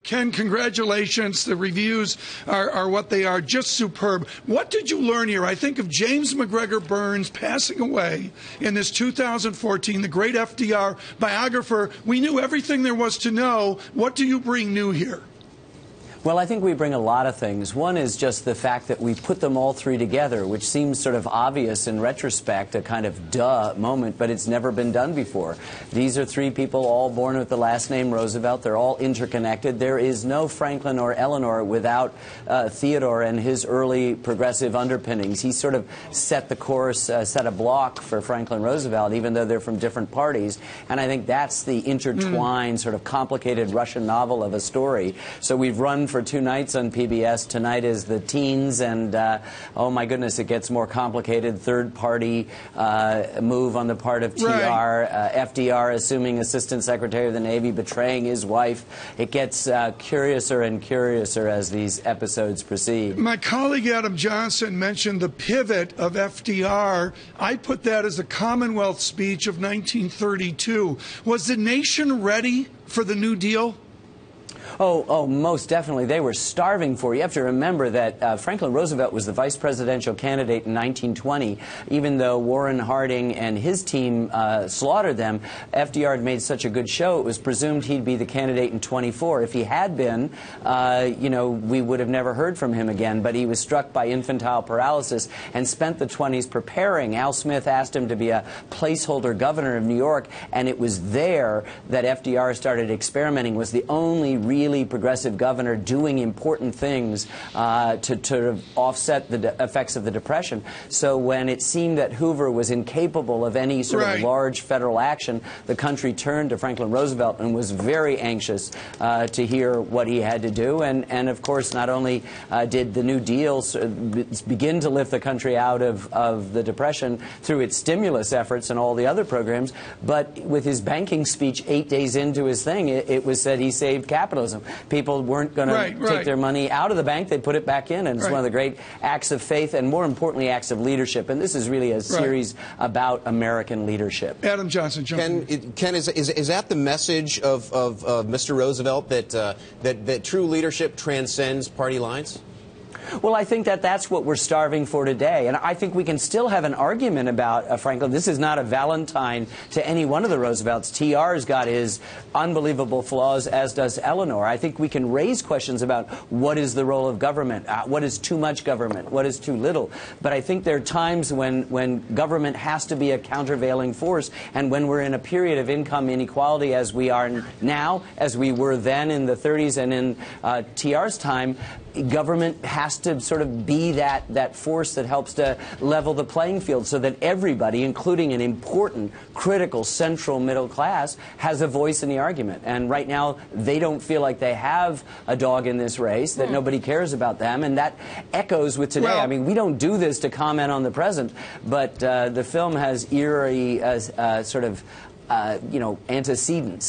Ken, congratulations. The reviews are what they are, just superb. What did you learn here? I think of James McGregor Burns passing away in this 2014, the great FDR biographer. We knew everything there was to know. What do you bring new here? Well, I think we bring a lot of things. One is just the fact that we put them all three together, which seems sort of obvious in retrospect, a kind of duh moment, but it's never been done before. These are three people all born with the last name Roosevelt. They're all interconnected. There is no Franklin or Eleanor without Theodore and his early progressive underpinnings. He sort of set the course, set a block for Franklin Roosevelt, even though they're from different parties. And I think that's the intertwined, sort of complicated Russian novel of a story. So we've run for 2 nights on PBS. Tonight is the teens, and oh my goodness, it gets more complicated. Third-party move on the part of TR, FDR assuming Assistant Secretary of the Navy, betraying his wife. It gets curiouser and curiouser as these episodes proceed. My colleague Adam Johnson mentioned the pivot of FDR. I put that as the Commonwealth speech of 1932. Was the nation ready for the New Deal? Oh, most definitely. They were starving for it. You have to remember that Franklin Roosevelt was the vice presidential candidate in 1920. Even though Warren Harding and his team slaughtered them, FDR had made such a good show, it was presumed he'd be the candidate in 24. If he had been, you know, we would have never heard from him again. But he was struck by infantile paralysis and spent the 20s preparing. Al Smith asked him to be a placeholder governor of New York, and it was there that FDR started experimenting, was the only really progressive governor doing important things to offset the effects of the Depression. So when it seemed that Hoover was incapable of any sort of large federal action, the country turned to Franklin Roosevelt and was very anxious to hear what he had to do. And of course, not only did the New Deal begin to lift the country out of the Depression through its stimulus efforts and all the other programs, but with his banking speech 8 days into his thing, it was said he saved capitalism. People weren't going to take their money out of the bank. They put it back in, and it's one of the great acts of faith and, more importantly, acts of leadership. And this is really a series about American leadership. Adam Johnson. Ken, is that the message of Mr. Roosevelt, that true leadership transcends party lines? Well, I think that that's what we're starving for today. And I think we can still have an argument about Franklin. This is not a Valentine to any one of the Roosevelts. TR's got his unbelievable flaws, as does Eleanor. I think we can raise questions about what is the role of government, what is too much government, what is too little. But I think there are times when government has to be a countervailing force. And when we're in a period of income inequality, as we are now, as we were then in the 30s and in TR's time, government has to sort of be that force that helps to level the playing field so that everybody, including an important, critical, central middle class, has a voice in the argument. And right now, they don't feel like they have a dog in this race, that nobody cares about them, and that echoes with today. I mean, we don't do this to comment on the present, but the film has eerie sort of, you know, antecedents.